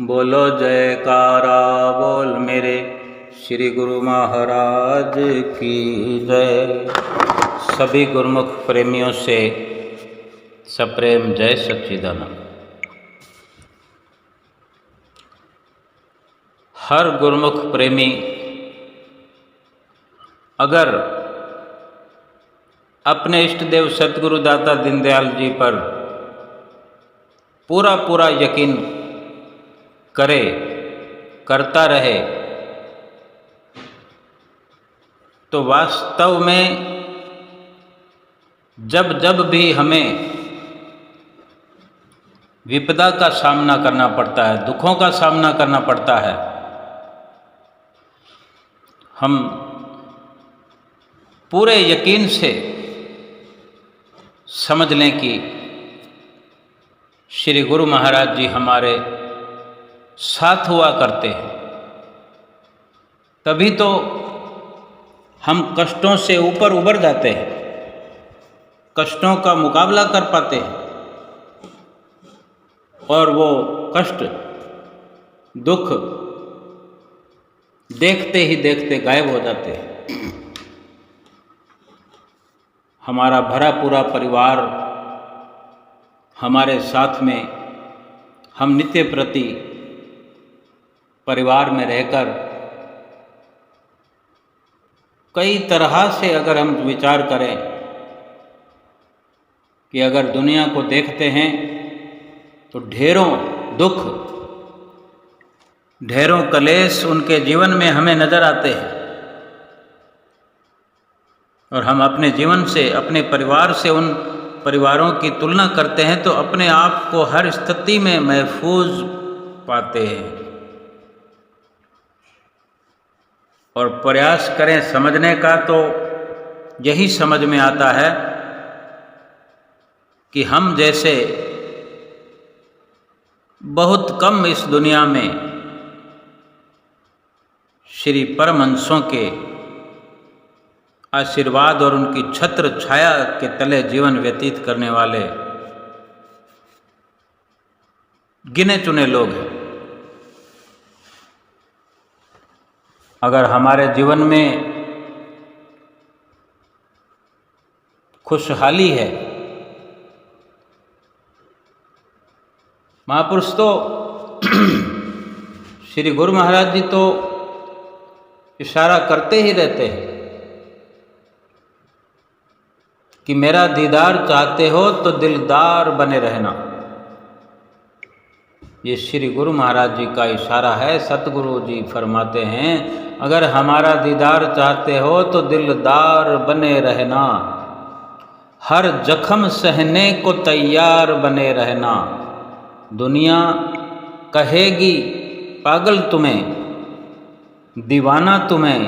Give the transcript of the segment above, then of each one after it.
बोलो जयकारा बोल मेरे श्री गुरु महाराज की जय। सभी गुरुमुख प्रेमियों से सप्रेम जय सच्चिदानंद। हर गुरुमुख प्रेमी अगर अपने इष्ट देव सतगुरु दाता दीनदयाल जी पर पूरा यकीन करे, करता रहे, तो वास्तव में जब भी हमें विपदा का सामना करना पड़ता है, दुखों का सामना करना पड़ता है, हम पूरे यकीन से समझ लें कि श्री गुरु महाराज जी हमारे साथ हुआ करते हैं। तभी तो हम कष्टों से ऊपर उबर जाते हैं, कष्टों का मुकाबला कर पाते हैं और वो कष्ट दुख देखते ही देखते गायब हो जाते हैं। हमारा भरा पूरा परिवार हमारे साथ में, हम नित्य प्रति परिवार में रहकर कई तरह से अगर हम विचार करें कि अगर दुनिया को देखते हैं तो ढेरों दुख, ढेरों कलेश उनके जीवन में हमें नजर आते हैं और हम अपने जीवन से, अपने परिवार से उन परिवारों की तुलना करते हैं तो अपने आप को हर स्थिति में महफूज पाते हैं और प्रयास करें समझने का तो यही समझ में आता है कि हम जैसे बहुत कम इस दुनिया में श्री परमहंसों के आशीर्वाद और उनकी छत्र छाया के तले जीवन व्यतीत करने वाले गिने चुने लोग हैं। अगर हमारे जीवन में खुशहाली है, महापुरुष तो श्री गुरु महाराज जी तो इशारा करते ही रहते हैं कि मेरा दीदार चाहते हो तो दिलदार बने रहना। ये श्री गुरु महाराज जी का इशारा है। सतगुरु जी फरमाते हैं, अगर हमारा दीदार चाहते हो तो दिलदार बने रहना, हर जख्म सहने को तैयार बने रहना। दुनिया कहेगी पागल तुम्हें, दीवाना तुम्हें,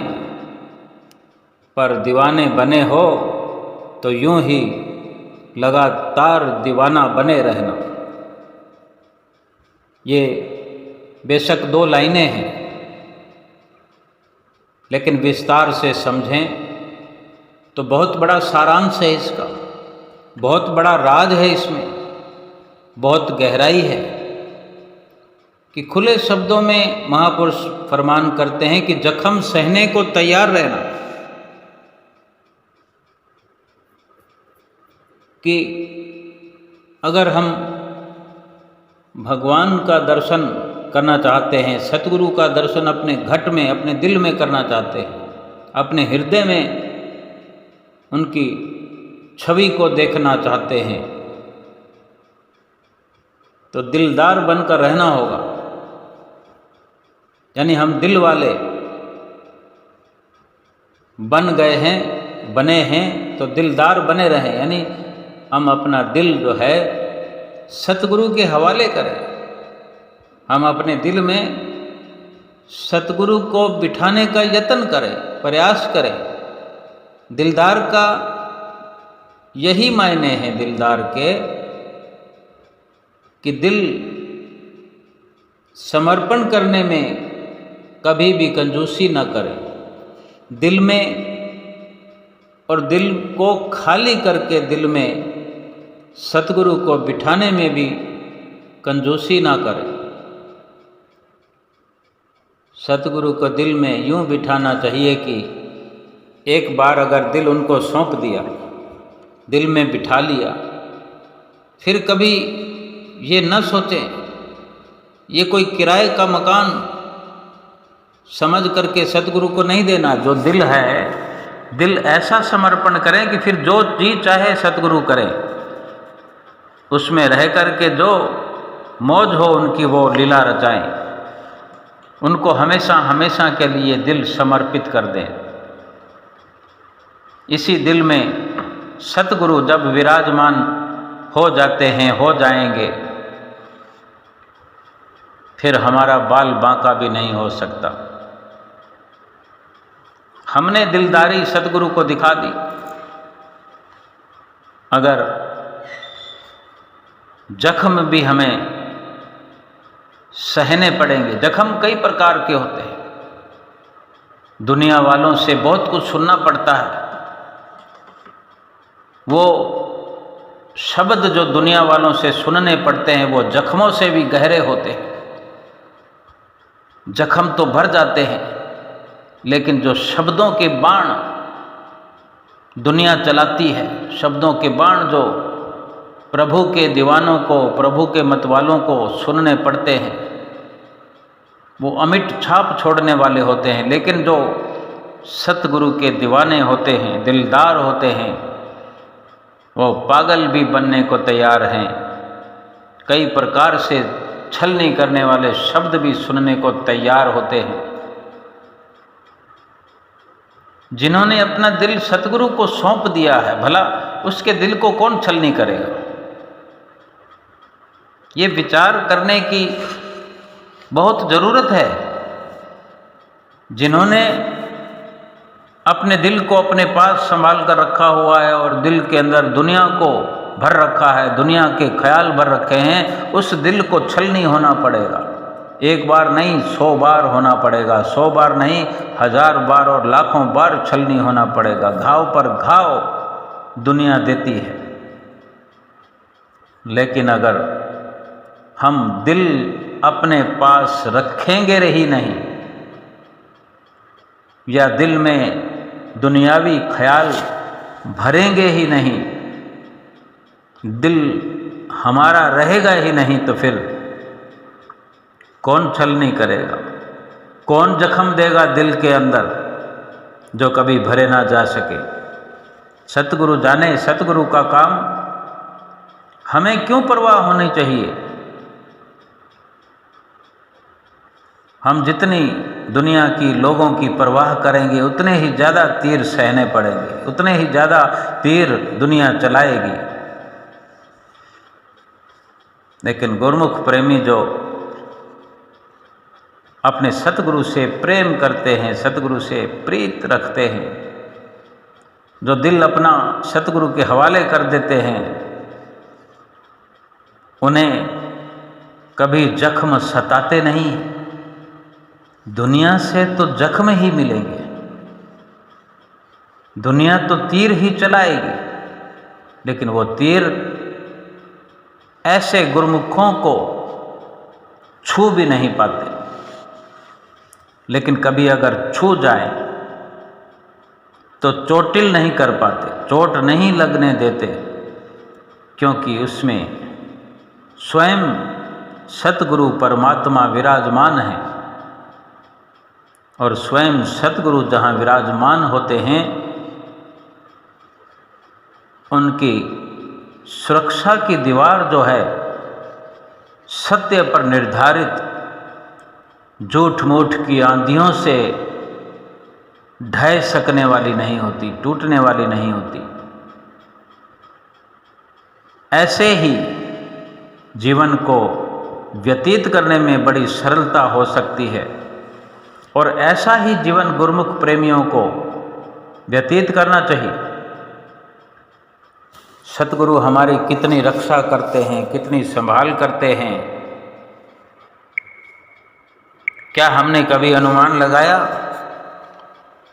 पर दीवाने बने हो तो यूं ही लगातार दीवाना बने रहना। ये बेशक 2 लाइनें हैं, लेकिन विस्तार से समझें तो बहुत बड़ा सारांश है इसका, बहुत बड़ा राज है इसमें, बहुत गहराई है कि खुले शब्दों में महापुरुष फरमान करते हैं कि जख्म सहने को तैयार रहना। कि अगर हम भगवान का दर्शन करना चाहते हैं, सतगुरु का दर्शन अपने घट में, अपने दिल में करना चाहते हैं, अपने हृदय में उनकी छवि को देखना चाहते हैं, तो दिलदार बनकर रहना होगा। यानी हम दिल वाले बन गए हैं, बने हैं, तो दिलदार बने रहें। यानी हम अपना दिल जो है सतगुरु के हवाले करें, हम अपने दिल में सतगुरु को बिठाने का यत्न करें, प्रयास करें। दिलदार का यही मायने हैं दिलदार के कि दिल समर्पण करने में कभी भी कंजूसी न करें, दिल में और दिल को खाली करके दिल में सतगुरु को बिठाने में भी कंजूसी ना करें। सतगुरु को दिल में यूँ बिठाना चाहिए कि एक बार अगर दिल उनको सौंप दिया, दिल में बिठा लिया, फिर कभी ये न सोचें ये कोई किराए का मकान समझ करके सतगुरु को नहीं देना। जो दिल है, दिल ऐसा समर्पण करें कि फिर जो जी चाहे सतगुरु करें, उसमें रह करके जो मौज हो उनकी वो लीला रचाएं, उनको हमेशा हमेशा के लिए दिल समर्पित कर दें। इसी दिल में सतगुरु जब विराजमान हो जाते हैं, हो जाएंगे, फिर हमारा बाल बांका भी नहीं हो सकता। हमने दिलदारी सतगुरु को दिखा दी, अगर जख्म भी हमें सहने पड़ेंगे। जख्म कई प्रकार के होते हैं, दुनिया वालों से बहुत कुछ सुनना पड़ता है। वो शब्द जो दुनिया वालों से सुनने पड़ते हैं वो जख्मों से भी गहरे होते हैं। जख्म तो भर जाते हैं, लेकिन जो शब्दों के बाण दुनिया चलाती है, शब्दों के बाण जो प्रभु के दीवानों को, प्रभु के मतवालों को सुनने पड़ते हैं, वो अमिट छाप छोड़ने वाले होते हैं। लेकिन जो सतगुरु के दीवाने होते हैं, दिलदार होते हैं, वो पागल भी बनने को तैयार हैं। कई प्रकार से छलनी करने वाले शब्द भी सुनने को तैयार होते हैं। जिन्होंने अपना दिल सतगुरु को सौंप दिया है, भला उसके दिल को कौन छलनी करेगा? ये विचार करने की बहुत ज़रूरत है। जिन्होंने अपने दिल को अपने पास संभाल कर रखा हुआ है और दिल के अंदर दुनिया को भर रखा है, दुनिया के ख्याल भर रखे हैं, उस दिल को छलनी होना पड़ेगा। एक बार नहीं 100 बार होना पड़ेगा, 100 बार नहीं 1000 बार और लाखों बार छलनी होना पड़ेगा। घाव पर घाव दुनिया देती है, लेकिन अगर हम दिल अपने पास रखेंगे ही नहीं, या दिल में दुनियावी ख्याल भरेंगे ही नहीं, दिल हमारा रहेगा ही नहीं, तो फिर कौन छलनी करेगा? कौन जख्म देगा दिल के अंदर जो कभी भरे ना जा सके? सतगुरु जाने, सतगुरु का काम हमें क्यों परवाह होनी चाहिए? हम जितनी दुनिया की लोगों की परवाह करेंगे, उतने ही ज़्यादा तीर सहने पड़ेंगे, उतने ही ज़्यादा तीर दुनिया चलाएगी। लेकिन गुरमुख प्रेमी जो अपने सतगुरु से प्रेम करते हैं, सतगुरु से प्रीत रखते हैं, जो दिल अपना सतगुरु के हवाले कर देते हैं, उन्हें कभी जख्म सताते नहीं। दुनिया से तो जख्म ही मिलेंगे, दुनिया तो तीर ही चलाएगी, लेकिन वो तीर ऐसे गुरमुखों को छू भी नहीं पाते। लेकिन कभी अगर छू जाए तो चोटिल नहीं कर पाते, चोट नहीं लगने देते, क्योंकि उसमें स्वयं सतगुरु परमात्मा विराजमान है। और स्वयं सतगुरु जहाँ विराजमान होते हैं, उनकी सुरक्षा की दीवार जो है सत्य पर निर्धारित, झूठ मूठ की आंधियों से ढह सकने वाली नहीं होती, टूटने वाली नहीं होती। ऐसे ही जीवन को व्यतीत करने में बड़ी सरलता हो सकती है, और ऐसा ही जीवन गुरमुख प्रेमियों को व्यतीत करना चाहिए। सतगुरु हमारी कितनी रक्षा करते हैं, कितनी संभाल करते हैं, क्या हमने कभी अनुमान लगाया?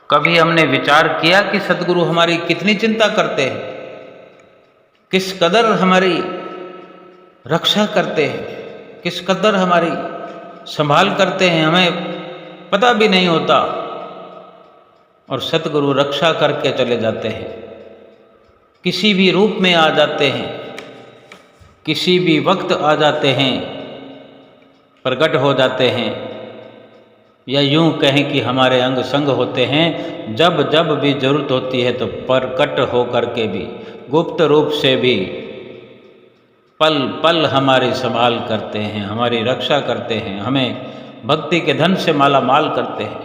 कभी हमने विचार किया कि सतगुरु हमारी कितनी चिंता करते हैं, किस कदर हमारी रक्षा करते हैं, किस कदर हमारी संभाल करते हैं, हमें पता भी नहीं होता, और सतगुरु रक्षा करके चले जाते हैं। किसी भी रूप में आ जाते हैं, किसी भी वक्त आ जाते हैं, प्रकट हो जाते हैं, या यूं कहें कि हमारे अंग संग होते हैं। जब जब भी जरूरत होती है तो प्रकट हो करके भी, गुप्त रूप से भी पल पल हमारी संभाल करते हैं, हमारी रक्षा करते हैं, हमें भक्ति के धन से माला माल करते हैं,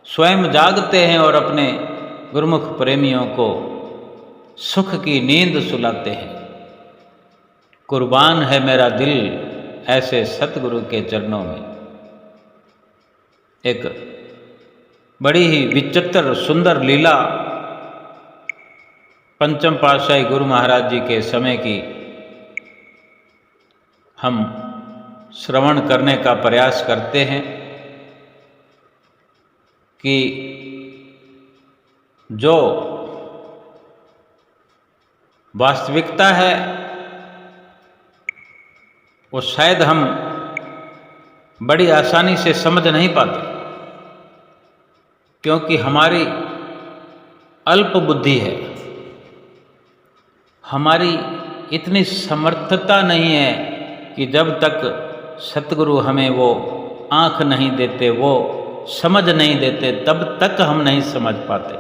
स्वयं जागते हैं और अपने गुरुमुख प्रेमियों को सुख की नींद सुलाते हैं। कुर्बान है मेरा दिल ऐसे सतगुरु के चरणों में। एक बड़ी ही विचित्र सुंदर लीला पंचम पातशाही गुरु महाराज जी के समय की हम श्रवण करने का प्रयास करते हैं कि जो वास्तविकता है वो शायद हम बड़ी आसानी से समझ नहीं पाते, क्योंकि हमारी अल्प बुद्धि है, हमारी इतनी समर्थता नहीं है कि जब तक सतगुरु हमें वो आँख नहीं देते, वो समझ नहीं देते, तब तक हम नहीं समझ पाते।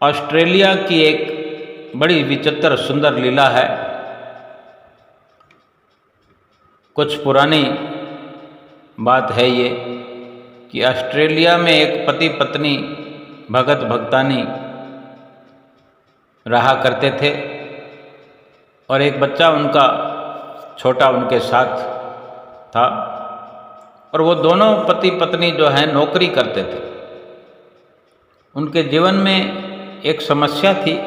ऑस्ट्रेलिया की एक बड़ी विचित्र सुंदर लीला है। कुछ पुरानी बात है ये कि ऑस्ट्रेलिया में एक पति पत्नी भगत भगतानी रहा करते थे, और एक बच्चा उनका छोटा उनके साथ था, और वो दोनों पति पत्नी जो हैं नौकरी करते थे। उनके जीवन में एक समस्या थी,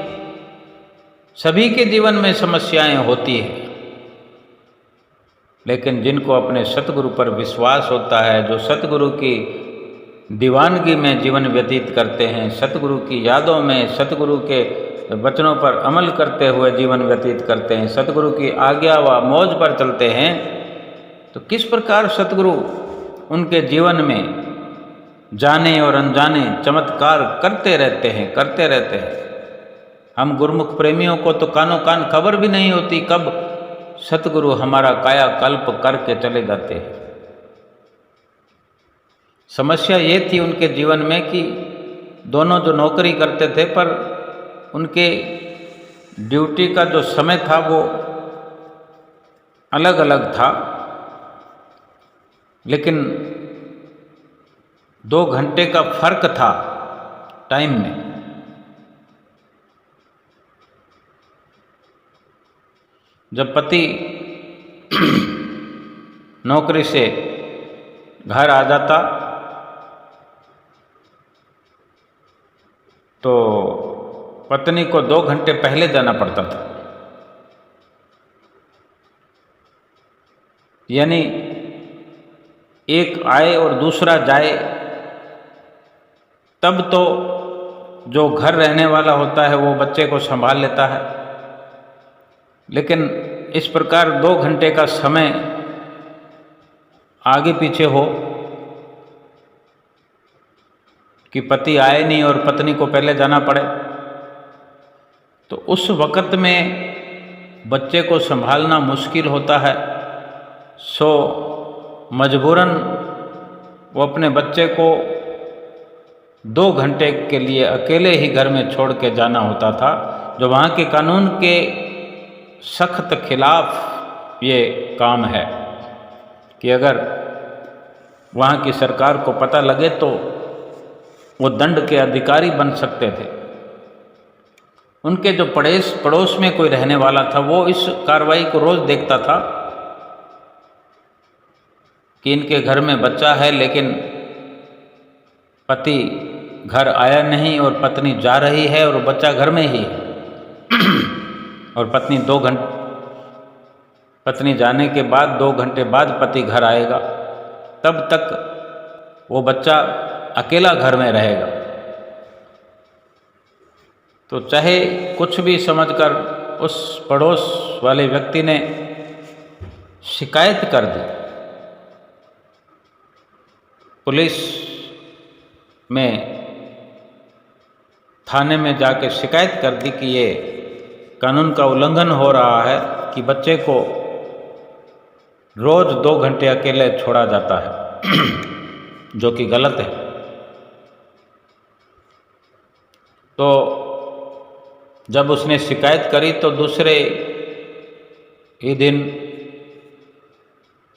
सभी के जीवन में समस्याएं होती हैं, लेकिन जिनको अपने सतगुरु पर विश्वास होता है, जो सतगुरु की दीवानगी में जीवन व्यतीत करते हैं, सतगुरु की यादों में, सतगुरु के वचनों पर अमल करते हुए जीवन व्यतीत करते हैं, सतगुरु की आज्ञा व मौज पर चलते हैं, तो किस प्रकार सतगुरु उनके जीवन में जाने और अनजाने चमत्कार करते रहते हैं। हम गुरुमुख प्रेमियों को तो कानों कान खबर भी नहीं होती कब सतगुरु हमारा कायाकल्प करके चले जाते हैं। समस्या ये थी उनके जीवन में कि दोनों जो नौकरी करते थे, पर उनके ड्यूटी का जो समय था वो अलग अलग था, लेकिन 2 घंटे का फर्क था टाइम में। जब पति नौकरी से घर आ जाता तो पत्नी को 2 घंटे पहले जाना पड़ता था, यानी एक आए और दूसरा जाए, तब तो जो घर रहने वाला होता है वो बच्चे को संभाल लेता है। लेकिन इस प्रकार 2 घंटे का समय आगे पीछे हो कि पति आए नहीं और पत्नी को पहले जाना पड़े, तो उस वक़्त में बच्चे को संभालना मुश्किल होता है। सो मजबूरन वो अपने बच्चे को 2 घंटे के लिए अकेले ही घर में छोड़ के जाना होता था, जो वहाँ के कानून के सख्त खिलाफ ये काम है कि अगर वहाँ की सरकार को पता लगे तो वो दंड के अधिकारी बन सकते थे। उनके जो पड़ोस में कोई रहने वाला था वो इस कार्रवाई को रोज़ देखता था कि इनके घर में बच्चा है, लेकिन पति घर आया नहीं और पत्नी जा रही है और बच्चा घर में ही है और पत्नी जाने के बाद 2 घंटे बाद पति घर आएगा, तब तक वो बच्चा अकेला घर में रहेगा। तो चाहे कुछ भी समझकर उस पड़ोस वाले व्यक्ति ने शिकायत कर दी। पुलिस में थाने में जाके शिकायत कर दी कि ये कानून का उल्लंघन हो रहा है कि बच्चे को रोज़ 2 घंटे अकेले छोड़ा जाता है जो कि गलत है। तो जब उसने शिकायत करी तो दूसरे ही दिन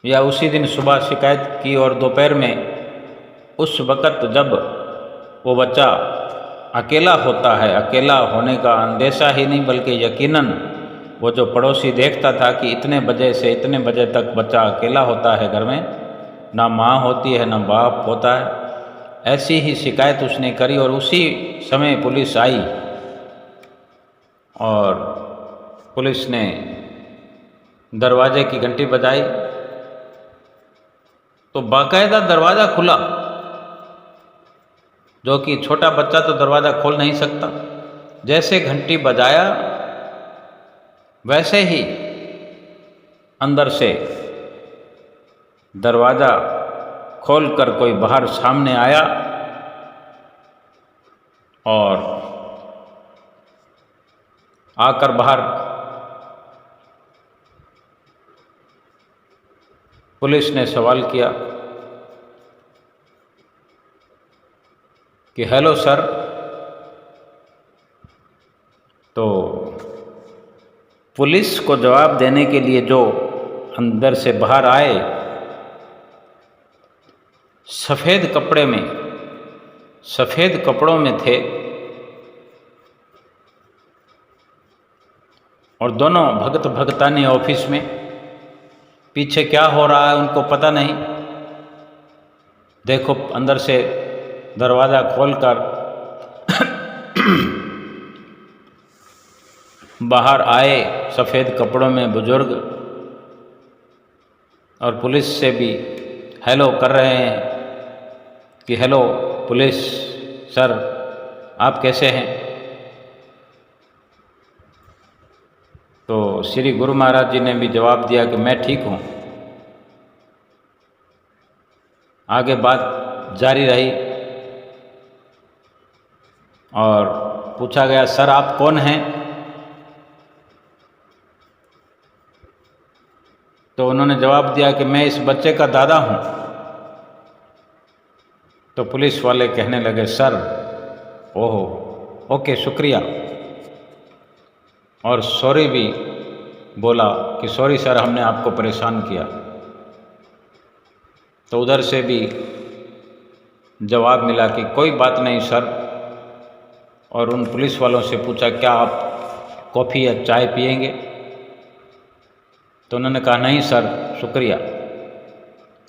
या उसी दिन सुबह शिकायत की और दोपहर में उस वक़्त जब वो बच्चा अकेला होता है, अकेला होने का अंदेशा ही नहीं बल्कि यकीनन वो जो पड़ोसी देखता था कि इतने बजे से इतने बजे तक बच्चा अकेला होता है घर में, ना माँ होती है ना बाप होता है, ऐसी ही शिकायत उसने करी और उसी समय पुलिस आई और पुलिस ने दरवाजे की घंटी बजाई तो बाकायदा दरवाज़ा खुला, जो कि छोटा बच्चा तो दरवाज़ा खोल नहीं सकता। जैसे घंटी बजाया वैसे ही अंदर से दरवाज़ा खोलकर कोई बाहर सामने आया और आकर बाहर पुलिस ने सवाल किया कि हेलो सर। तो पुलिस को जवाब देने के लिए जो अंदर से बाहर आए, सफ़ेद कपड़ों में थे और दोनों भगत भगतानी ऑफिस में। पीछे क्या हो रहा है उनको पता नहीं। देखो अंदर से दरवाज़ा खोलकर बाहर आए सफ़ेद कपड़ों में बुजुर्ग और पुलिस से भी हेलो कर रहे हैं कि हेलो पुलिस सर, आप कैसे हैं। तो श्री गुरु महाराज जी ने भी जवाब दिया कि मैं ठीक हूँ। आगे बात जारी रही और पूछा गया सर आप कौन हैं। तो उन्होंने जवाब दिया कि मैं इस बच्चे का दादा हूँ। तो पुलिस वाले कहने लगे सर, ओहो ओके शुक्रिया, और सॉरी भी बोला कि सॉरी सर हमने आपको परेशान किया। तो उधर से भी जवाब मिला कि कोई बात नहीं सर, और उन पुलिस वालों से पूछा क्या आप कॉफ़ी या चाय पिएंगे। तो उन्होंने कहा नहीं सर शुक्रिया,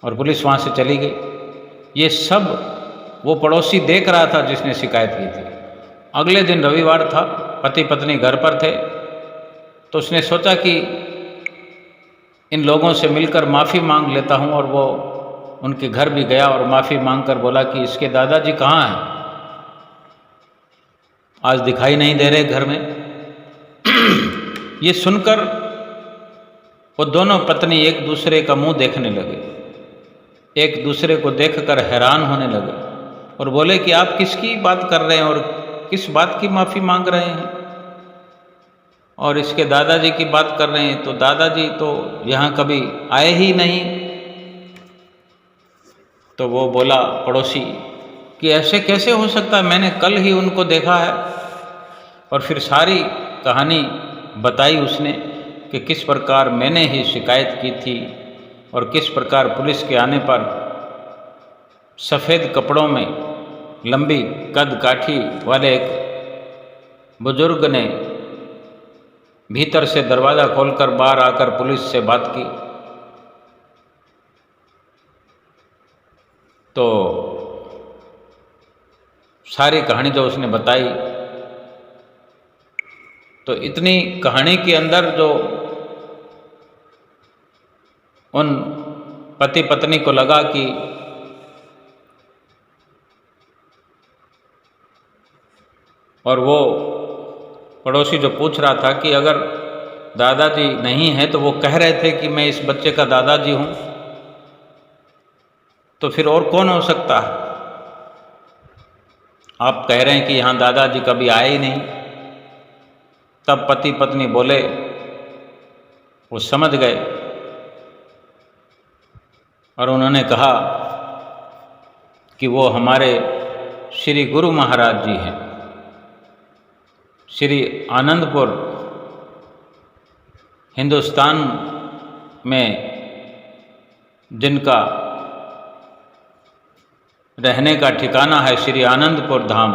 और पुलिस वहाँ से चली गई। ये सब वो पड़ोसी देख रहा था जिसने शिकायत की थी। अगले दिन रविवार था, पति पत्नी घर पर थे, तो उसने सोचा कि इन लोगों से मिलकर माफ़ी मांग लेता हूँ, और वो उनके घर भी गया और माफ़ी मांगकर बोला कि इसके दादाजी कहाँ हैं, आज दिखाई नहीं दे रहे घर में। ये सुनकर वो दोनों पत्नी एक दूसरे का मुंह देखने लगे, एक दूसरे को देखकर हैरान होने लगे और बोले कि आप किसकी बात कर रहे हैं और किस बात की माफ़ी मांग रहे हैं। और इसके दादाजी की बात कर रहे हैं तो दादाजी तो यहाँ कभी आए ही नहीं। तो वो बोला पड़ोसी कि ऐसे कैसे हो सकता है, मैंने कल ही उनको देखा है। और फिर सारी कहानी बताई उसने कि किस प्रकार मैंने ही शिकायत की थी और किस प्रकार पुलिस के आने पर सफ़ेद कपड़ों में लंबी कद काठी वाले एक बुजुर्ग ने भीतर से दरवाज़ा खोलकर बाहर आकर पुलिस से बात की। तो सारी कहानी जो उसने बताई, तो इतनी कहानी के अंदर जो उन पति पत्नी को लगा कि और वो पड़ोसी जो पूछ रहा था कि अगर दादाजी नहीं है तो वो कह रहे थे कि मैं इस बच्चे का दादाजी हूँ, तो फिर और कौन हो सकता है? आप कह रहे हैं कि यहाँ दादाजी कभी आए ही नहीं। तब पति पत्नी बोले, वो समझ गए और उन्होंने कहा कि वो हमारे श्री गुरु महाराज जी हैं, श्री आनंदपुर हिंदुस्तान में जिनका रहने का ठिकाना है श्री आनंदपुर धाम।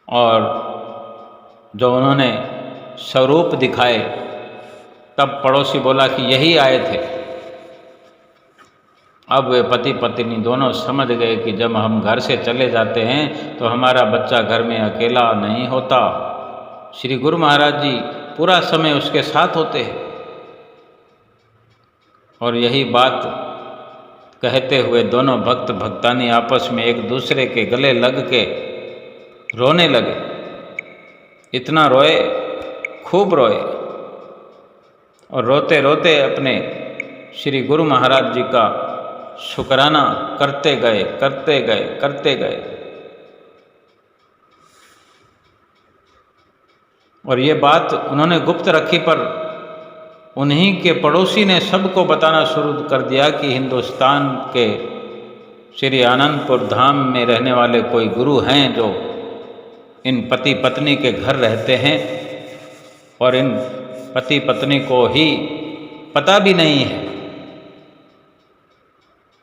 और जो उन्होंने स्वरूप दिखाए तब पड़ोसी बोला कि यही आए थे। अब वे पति पत्नी दोनों समझ गए कि जब हम घर से चले जाते हैं तो हमारा बच्चा घर में अकेला नहीं होता, श्री गुरु महाराज जी पूरा समय उसके साथ होते हैं। और यही बात कहते हुए दोनों भक्त भक्तानी आपस में एक दूसरे के गले लग के रोने लगे। इतना रोए, खूब रोए, और रोते रोते अपने श्री गुरु महाराज जी का शुक्राना करते गए, करते गए, करते गए। और ये बात उन्होंने गुप्त रखी, पर उन्हीं के पड़ोसी ने सबको बताना शुरू कर दिया कि हिंदुस्तान के श्री आनंदपुर धाम में रहने वाले कोई गुरु हैं जो इन पति पत्नी के घर रहते हैं, और इन पति पत्नी को ही पता भी नहीं है।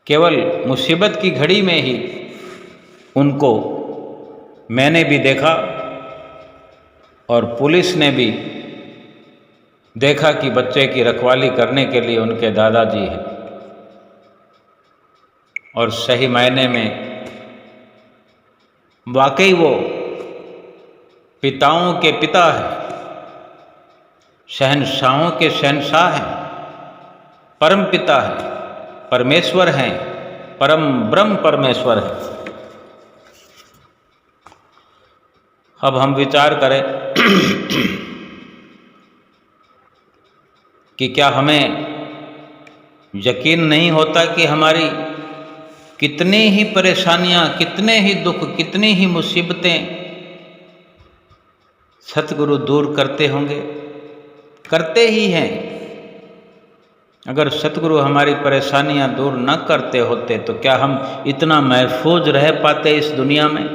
केवल मुसीबत की घड़ी में ही उनको मैंने भी देखा और पुलिस ने भी देखा कि बच्चे की रखवाली करने के लिए उनके दादाजी हैं, और सही मायने में वाकई वो पिताओं के पिता हैं, शहंशाहों के शहंशाह हैं, परम पिता हैं, परमेश्वर हैं, परम ब्रह्म परमेश्वर हैं। अब हम विचार करें कि क्या हमें यकीन नहीं होता कि हमारी कितनी ही परेशानियां, कितने ही दुख, कितनी ही मुसीबतें सतगुरु दूर करते होंगे, करते ही हैं। अगर सतगुरु हमारी परेशानियां दूर न करते होते तो क्या हम इतना महफूज रह पाते इस दुनिया में?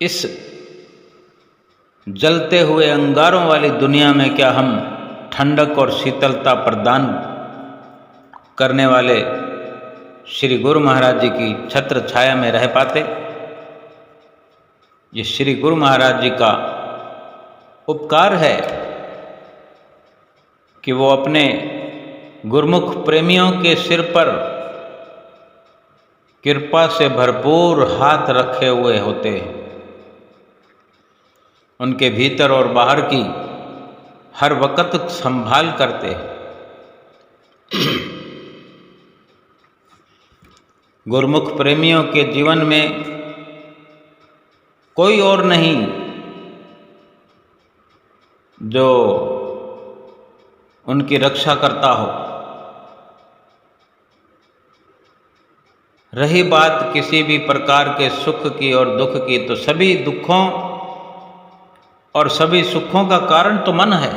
इस जलते हुए अंगारों वाली दुनिया में क्या हम ठंडक और शीतलता प्रदान करने वाले श्री गुरु महाराज जी की छत्र छाया में रह पाते? ये श्री गुरु महाराज जी का उपकार है कि वो अपने गुरमुख प्रेमियों के सिर पर कृपा से भरपूर हाथ रखे हुए होते हैं। उनके भीतर और बाहर की हर वक्त संभाल करते हैं। गुरमुख प्रेमियों के जीवन में कोई और नहीं जो उनकी रक्षा करता हो। रही बात किसी भी प्रकार के सुख की और दुख की, तो सभी दुखों और सभी सुखों का कारण तो मन है।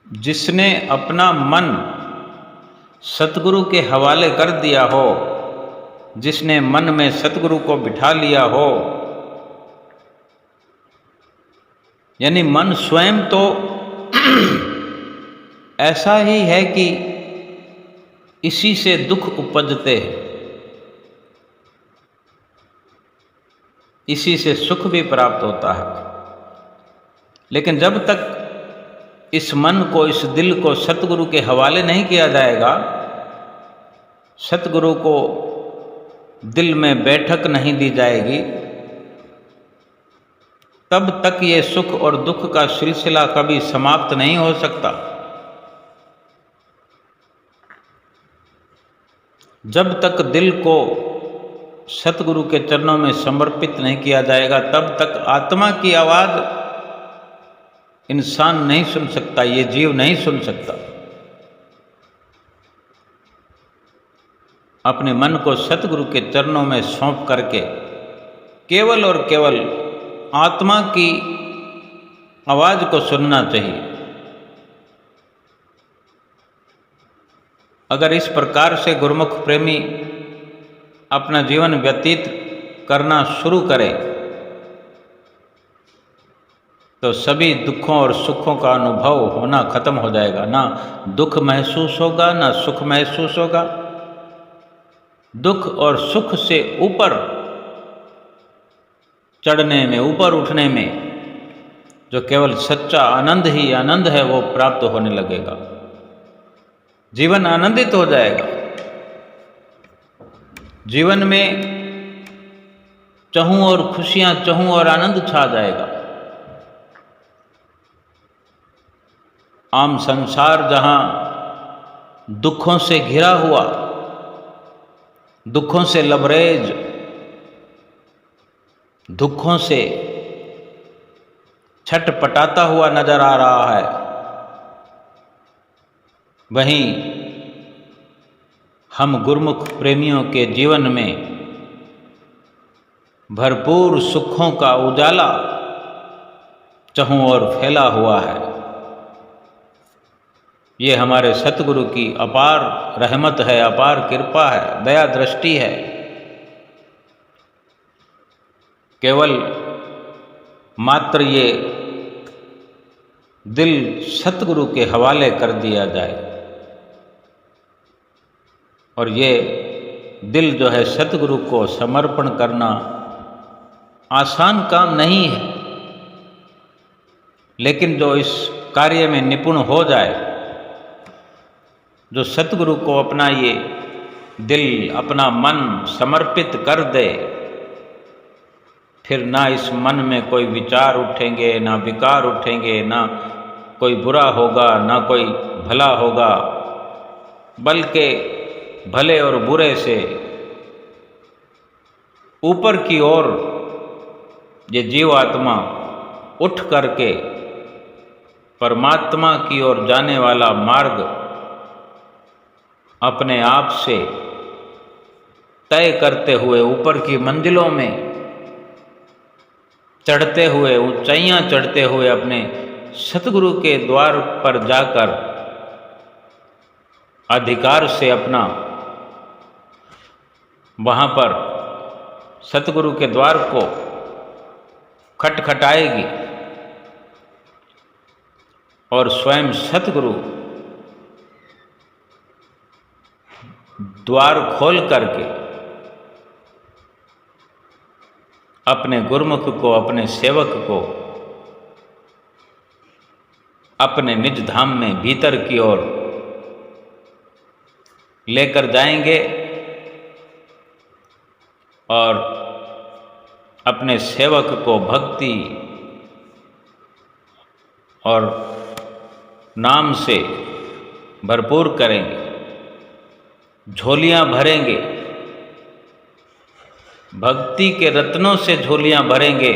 जिसने अपना मन सतगुरु के हवाले कर दिया हो, जिसने मन में सतगुरु को बिठा लिया हो, यानी मन स्वयं तो ऐसा ही है कि इसी से दुख उपजते हैं, इसी से सुख भी प्राप्त होता है। लेकिन जब तक इस मन को, इस दिल को सतगुरु के हवाले नहीं किया जाएगा, सतगुरु को दिल में बैठक नहीं दी जाएगी, तब तक ये सुख और दुख का सिलसिला कभी समाप्त नहीं हो सकता। जब तक दिल को सतगुरु के चरणों में समर्पित नहीं किया जाएगा तब तक आत्मा की आवाज़ इंसान नहीं सुन सकता, ये जीव नहीं सुन सकता। अपने मन को सतगुरु के चरणों में सौंप करके केवल और केवल आत्मा की आवाज़ को सुनना चाहिए। अगर इस प्रकार से गुरुमुख प्रेमी अपना जीवन व्यतीत करना शुरू करे तो सभी दुखों और सुखों का अनुभव होना खत्म हो जाएगा। ना दुख महसूस होगा, ना सुख महसूस होगा। दुख और सुख से ऊपर चढ़ने में, ऊपर उठने में जो केवल सच्चा आनंद ही आनंद है वो प्राप्त होने लगेगा। जीवन आनंदित हो जाएगा। जीवन में चाहूं और खुशियां, चाहूं और आनंद छा जाएगा। आम संसार जहां दुखों से घिरा हुआ, दुखों से लबरेज, दुखों से छटपटाता हुआ नजर आ रहा है, वहीं हम गुरुमुख प्रेमियों के जीवन में भरपूर सुखों का उजाला चहुं ओर फैला हुआ है। ये हमारे सतगुरु की अपार रहमत है, अपार कृपा है, दया दृष्टि है। केवल मात्र ये दिल सतगुरु के हवाले कर दिया जाए, और ये दिल जो है सतगुरु को समर्पण करना आसान काम नहीं है, लेकिन जो इस कार्य में निपुण हो जाए, जो सतगुरु को अपना ये दिल, अपना मन समर्पित कर दे, फिर ना इस मन में कोई विचार उठेंगे, ना विकार उठेंगे, ना कोई बुरा होगा, ना कोई भला होगा, बल्कि भले और बुरे से ऊपर की ओर ये जीवात्मा उठ करके परमात्मा की ओर जाने वाला मार्ग अपने आप से तय करते हुए, ऊपर की मंजिलों में चढ़ते हुए, ऊंचाइयां चढ़ते हुए अपने सतगुरु के द्वार पर जाकर अधिकार से अपना वहाँ पर सतगुरु के द्वार को खटखटाएगी, और स्वयं सतगुरु द्वार खोल करके अपने गुरुमुख को, अपने सेवक को अपने निज धाम में भीतर की ओर लेकर जाएंगे, और अपने सेवक को भक्ति और नाम से भरपूर करेंगे, झोलियां भरेंगे, भक्ति के रत्नों से झोलियां भरेंगे,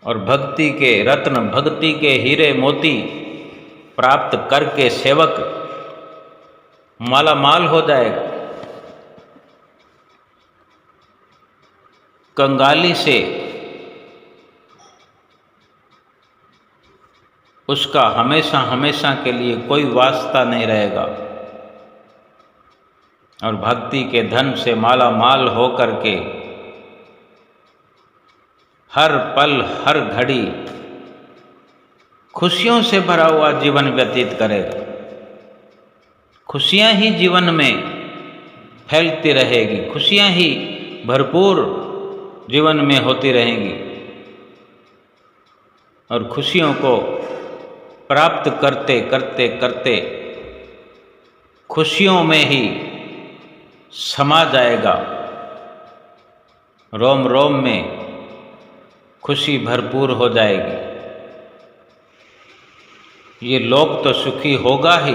और भक्ति के रत्न, भक्ति के हीरे मोती प्राप्त करके सेवक माला माल हो जाएगा। कंगाली से उसका हमेशा हमेशा के लिए कोई वास्ता नहीं रहेगा, और भक्ति के धन से माला माल हो करके हर पल, हर घड़ी खुशियों से भरा हुआ जीवन व्यतीत करेगा। खुशियां ही जीवन में फैलती रहेगी, खुशियां ही भरपूर जीवन में होती रहेंगी, और खुशियों को प्राप्त करते करते करते खुशियों में ही समा जाएगा। रोम रोम में खुशी भरपूर हो जाएगी। ये लोक तो सुखी होगा ही,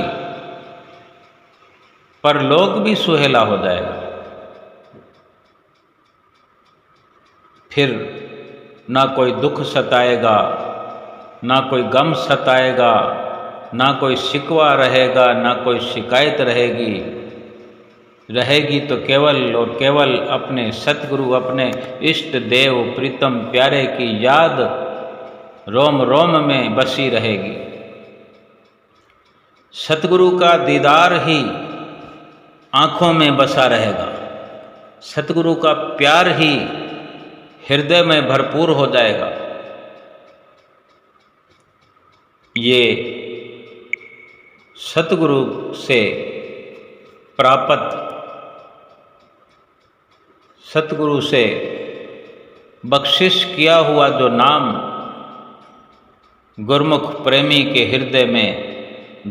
परलोक भी सुहेला हो जाएगा। फिर ना कोई दुख सताएगा, ना कोई गम सताएगा, ना कोई शिकवा रहेगा, ना कोई शिकायत रहेगी तो केवल और केवल अपने सतगुरु, अपने इष्ट देव प्रीतम प्यारे की याद रोम रोम में बसी रहेगी। सतगुरु का दीदार ही आँखों में बसा रहेगा, सतगुरु का प्यार ही हृदय में भरपूर हो जाएगा। ये सतगुरु से प्राप्त, सतगुरु से बख्शिश किया हुआ जो नाम गुरमुख प्रेमी के हृदय में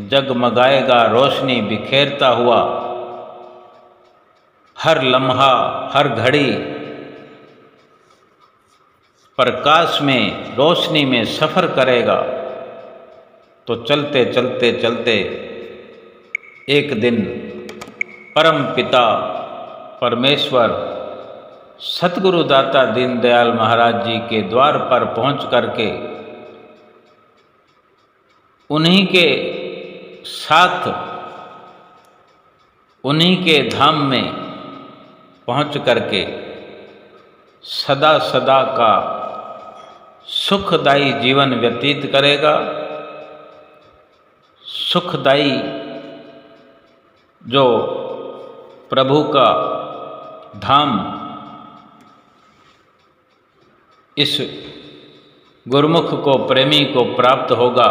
जगमगाएगा, रोशनी बिखेरता हुआ, हर लम्हा हर घड़ी प्रकाश में रोशनी में सफ़र करेगा। तो चलते चलते चलते एक दिन परम पिता परमेश्वर सतगुरु दाता दीनदयाल महाराज जी के द्वार पर पहुंच करके उन्हीं के साथ, उन्हीं के धाम में पहुंच करके सदा सदा का सुखदायी जीवन व्यतीत करेगा। सुखदायी जो प्रभु का धाम इस गुरुमुख को, प्रेमी को प्राप्त होगा।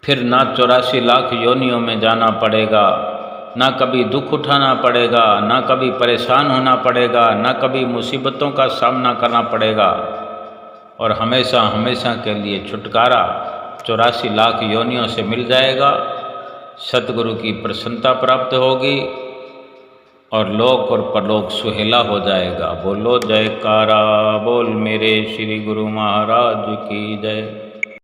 फिर ना 84 लाख योनियों में जाना पड़ेगा, ना कभी दुख उठाना पड़ेगा, ना कभी परेशान होना पड़ेगा, ना कभी मुसीबतों का सामना करना पड़ेगा, और हमेशा हमेशा के लिए छुटकारा 84 लाख योनियों से मिल जाएगा। सतगुरु की प्रसन्नता प्राप्त होगी और लोक और परलोक सुहेला हो जाएगा। बोलो जयकारा बोल मेरे श्री गुरु महाराज की जय।